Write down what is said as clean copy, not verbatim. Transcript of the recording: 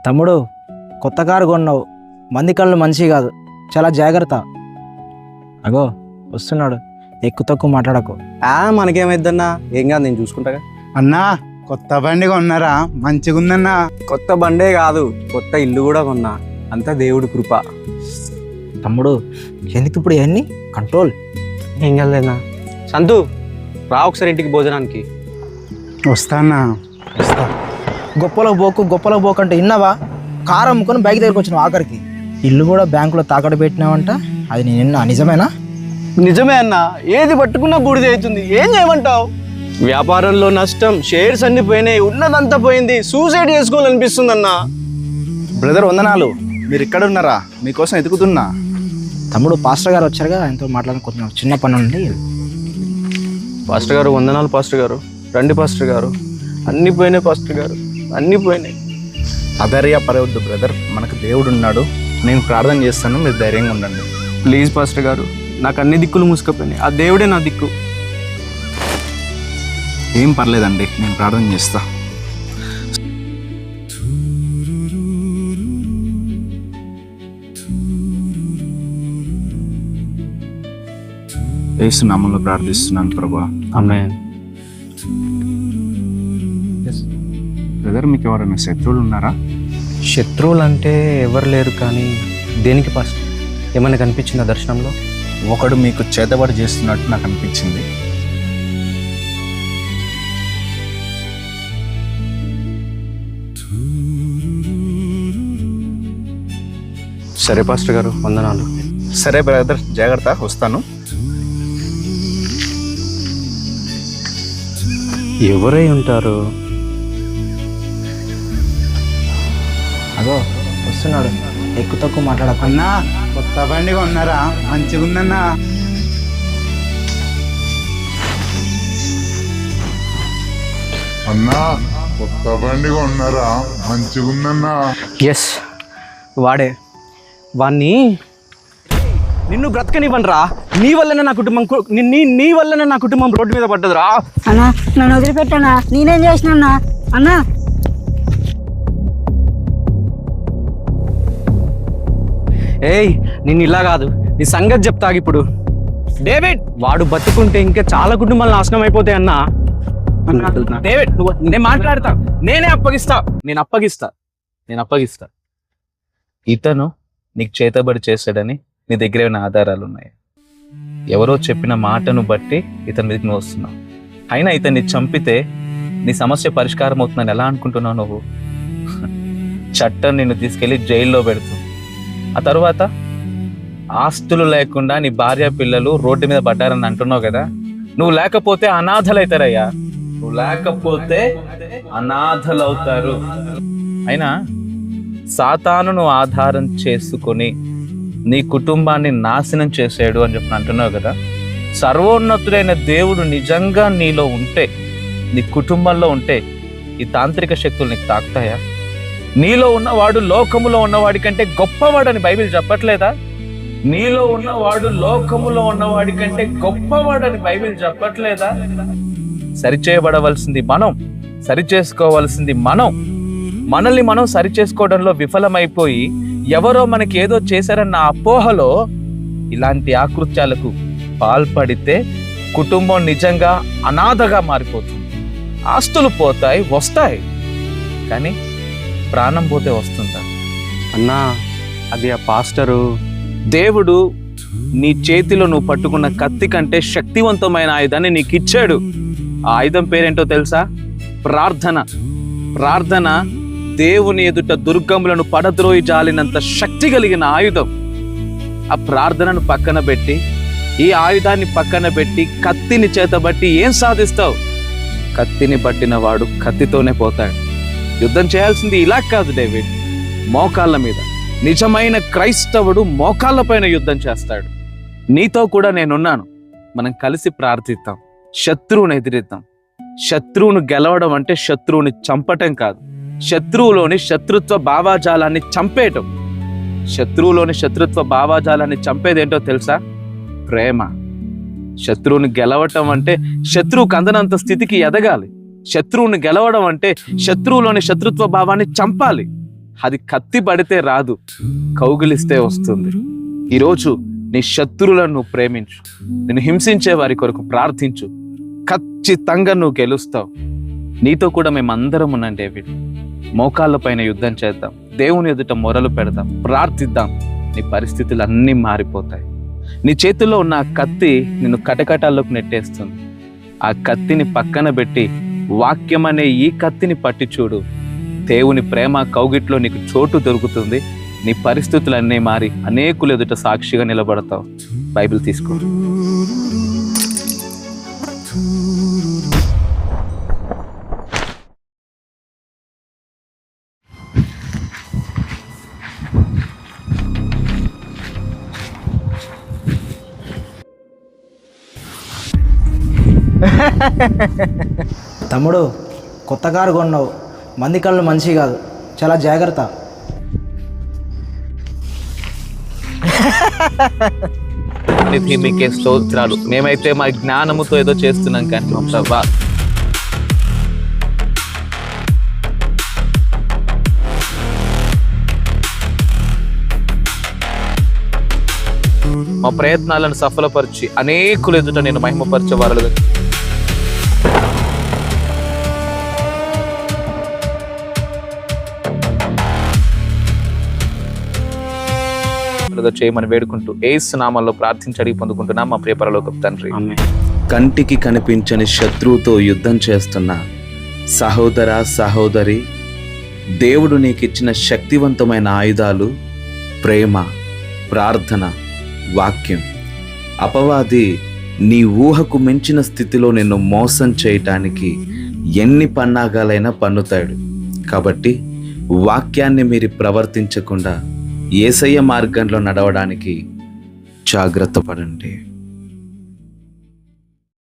తమ్ముడు, కొత్త కారు కొన్నావు, మంది కళ్ళు మంచి కాదు, చాలా జాగ్రత్త. అగో వస్తున్నాడు, ఎక్కువ తక్కువ మాట్లాడకు. మనకేమైద్దన్నా, ఏం కాదు, నేను చూసుకుంటాగా. అన్నా కొత్త బండి కొన్నారా? మంచిగుందన్నా. కొత్త బండే కాదు, కొత్త ఇల్లు కూడా కొన్నా. అంతా దేవుడి కృప. తమ్ముడు ఎందుకు ఇప్పుడు ఇవన్నీ? కంట్రోల్. ఏం కాదులేనా. సంతు రా ఒకసారి ఇంటికి భోజనానికి. వస్తానా, వస్తా. గొప్పలకు పోకంటే ఇన్నావా? కారు అమ్ముకొని బైక్ దగ్గరికి వచ్చినావు, ఆఖరికి ఇల్లు కూడా బ్యాంకులో తాకట్టు పెట్టినావంట. అది నేను విన్నా, నిజమేనా? నిజమే అన్నా, ఏది పట్టుకున్నా బూడిద అవుతుంది. ఏం చేయమంటావు? వ్యాపారంలో నష్టం, షేర్స్ అన్ని పోయినాయి, ఉన్నదంతా పోయింది. సూసైడ్ చేసుకోవాలనిపిస్తుంది అన్నా. బ్రదర్ వందనాలు, మీరు ఇక్కడ ఉన్నారా? మీకోసం ఎదుగుతున్నా. తమ్ముడు పాస్టర్ గారు వచ్చారుగా, ఆయనతో మాట్లాడుకుంటున్నాం, చిన్న పని ఉండి. పాస్టర్ గారు వందనాలు. పాస్టర్ గారు రండి. పాస్టర్ గారు అన్ని పోయినాయి. పాస్టర్ గారు అన్ని పోయినాయి. అధైర్య పడవద్దు బ్రదర్, మనకు దేవుడు ఉన్నాడు. నేను ప్రార్థన చేస్తాను, మీరు ధైర్యంగా ఉండండి. ప్లీజ్ పాస్టర్ గారు, నాకు అన్ని దిక్కులు మూసుకుపోయినాయి. ఆ దేవుడే నా దిక్కు. ఏం పర్లేదండి, నేను ప్రార్థన చేస్తా. యేసు నామములో ప్రార్థిస్తున్నాను ప్రభా. ఆమేన్. బ్రదర్, మీకు ఎవరైనా శత్రువులు ఉన్నారా? శత్రువులు అంటే ఎవరు లేరు, కానీ దేనికి పాస్టర్? ఏమైనా కనిపించిందా దర్శనంలో? ఒకడు మీకు చేతబడి చేస్తున్నట్టు నాకు అనిపించింది. సరే పాస్టర్ గారు, వందనాలు. సరే బ్రదర్, జాగ్రత్త, వస్తాను. ఎవరై ఉంటారు? అగో వస్తున్నాడు, ఎక్కువ తక్కువ మాట్లాడకు. అన్నా కొత్త బండి కొన్నారా? మంచిగుందన్నా. అన్నా కొత్త బండి కొన్నారా? మంచిగుందన్నా. ఎస్, వాడే. వాణ్ణి నిన్ను బ్రతకనివ్వనరా. నీ వల్లనే నా కుటుంబం నీ వల్లనే నా కుటుంబం రోడ్డు మీద పడ్డదిరా. అన్నా నన్ను వదిలిపెట్టనా? నేనేం చేసినా అన్నా? ఏయ్, నిన్ను ఇలా కాదు, నీ సంగతి చెప్తా ఇప్పుడు. డేవిడ్, వాడు బతుకుంటే ఇంకా చాలా కుటుంబాలు నాశనం అయిపోతాయి అన్నా. డేవిడ్, నేను మాట్లాడతా, నేను అప్పగిస్తా. ఇతను నీకు చేతబడి చేశాడని నీ దగ్గర ఏమైనా ఆధారాలు ఉన్నాయి? ఎవరో చెప్పిన మాటను బట్టి ఇతని మీదకి నువ్వు వస్తున్నావు. అయినా ఇతన్ని చంపితే నీ సమస్య పరిష్కారం అవుతుందని ఎలా అనుకుంటున్నావు నువ్వు? చట్టం నిన్ను తీసుకెళ్లి జైల్లో పెడుతుంది. ఆ తర్వాత ఆస్తులు లేకుండా నీ భార్య పిల్లలు రోడ్డు మీద పడ్డారని అంటున్నావు కదా. నువ్వు లేకపోతే అనాథలవుతారయ్యా, నువ్వు లేకపోతే అనాథలవుతారు. అయినా సాతానును ఆధారం చేసుకొని నీ కుటుంబాన్ని నాశనం చేసాడు అని చెప్పి అంటున్నావు కదా. సర్వోన్నతుడైన దేవుడు నిజంగా నీలో ఉంటే, నీ కుటుంబంలో ఉంటే, ఈ తాంత్రిక శక్తులు నీకు తాకుతాయా? నీలో ఉన్నవాడు లోకములో ఉన్నవాడి కంటే గొప్పవాడని బైబిల్ చెప్పట్లేదా? నీలో ఉన్నవాడు లోకములో ఉన్నవాడి కంటే గొప్పవాడని బైబిల్ చెప్పట్లేదా? సరిచేయబడవలసింది మనం, సరిచేసుకోవాల్సింది మనం. మనల్ని మనం సరిచేసుకోవడంలో విఫలమైపోయి ఎవరో మనకి ఏదో చేశారన్న అపోహలో ఇలాంటి ఆకృత్యాలకు పాల్పడితే కుటుంబం నిజంగా అనాథగా మారిపోతుంది. ఆస్తులు పోతాయి, వస్తాయి, కానీ ప్రాణం పోతే వస్తుందా? అన్నా, అది ఆ పాస్టరు. దేవుడు నీ చేతిలో నువ్వు పట్టుకున్న కత్తి కంటే శక్తివంతమైన ఆయుధాన్ని నీకు ఇచ్చాడు. ఆ ఆయుధం పేరేంటో తెలుసా? ప్రార్థన. ప్రార్థన దేవుని ఎదుట దుర్గములను పడద్రోయి జాలినంత శక్తి కలిగిన ఆయుధం. ఆ ప్రార్థనను పక్కన పెట్టి, ఈ ఆయుధాన్ని పక్కన పెట్టి కత్తిని చేతబట్టి ఏం సాధిస్తావు? కత్తిని పట్టిన వాడు కత్తితోనే పోతాడు. యుద్ధం చేయాల్సింది ఇలా కాదు డేవిడ్, మోకాళ్ళ మీద. నిజమైన క్రైస్తవుడు మోకాళ్ళ పైన యుద్ధం చేస్తాడు. నీతో కూడా నేనున్నాను. మనం కలిసి ప్రార్థిద్దాం, శత్రువుని ఎదిరిద్దాం. శత్రువును గెలవడం అంటే శత్రువుని చంపటం కాదు, శత్రువులోని శత్రుత్వ భావాజాలాన్ని చంపేయటం. శత్రువులోని శత్రుత్వ భావాజాలాన్ని చంపేదేంటో తెలుసా? ప్రేమ. శత్రువుని గెలవటం అంటే శత్రువుకు అందనంత స్థితికి ఎదగాలి. శత్రువుని గెలవడం అంటే శత్రువులోని శత్రుత్వ భావాన్ని చంపాలి. అది కత్తి పడితే రాదు, కౌగిలిస్తే వస్తుంది. ఈరోజు నీ శత్రువులను నువ్వు ప్రేమించు, నిన్ను హింసించే వారి కొరకు ప్రార్థించు, ఖచ్చితంగా నువ్వు గెలుస్తావు. నీతో కూడా మేమందరం ఉన్నాం డేవిడ్. మోకాళ్ళ పైన యుద్ధం చేద్దాం, దేవుని ఎదుట మొరలు పెడదాం, ప్రార్థిద్దాం. నీ పరిస్థితులు అన్నీ మారిపోతాయి. నీ చేతుల్లో ఉన్న ఆ కత్తి నిన్ను కటకటాల్లోకి నెట్టేస్తుంది. ఆ కత్తిని పక్కన పెట్టి వాక్యం అనే ఈ కత్తిని పట్టి చూడు. దేవుని ప్రేమ కౌగిట్లో నీకు చోటు దొరుకుతుంది. నీ పరిస్థితులన్నీ మారి అనేకులు ఎదుట సాక్షిగా నిలబడతావు. బైబిల్ తీసుకో. తమ్ముడు, కొత్త కారు కొన్నావు, మంది కళ్ళు మంచి కాదు, చాలా జాగ్రత్త. మీకే స్తోత్రాలు. మేమైతే మా జ్ఞానముతో ఏదో చేస్తున్నాం కానీ మా ప్రభా మా ప్రయత్నాలను సఫలపరిచి అనేకులు ఎదుట నేను మహిమపరిచే వారులుగా చేయమని వేడుకుంటూ యేసు నామములో ప్రార్థించి అడిగి పొందుకుంటున్నాం మా ప్రియ పరలోకపు తండ్రి. కంటికి కనిపించని శత్రువుతో యుద్ధం చేస్తున్న సహోదర సహోదరి, దేవుడు నీకిచ్చిన శక్తివంతమైన ఆయుధాలు ప్రేమ, ప్రార్థన, వాక్యం. అపవాది నీ ఊహకు మించిన స్థితిలో నిన్ను మోసం చేయటానికి ఎన్ని పన్నాగాలైనా పన్నుతాడు. కాబట్టి వాక్యాన్ని మీరు ప్రవర్తించకుండా యేసయ్య మార్గంలో నడవడానికి జాగ్రత్త పడండి.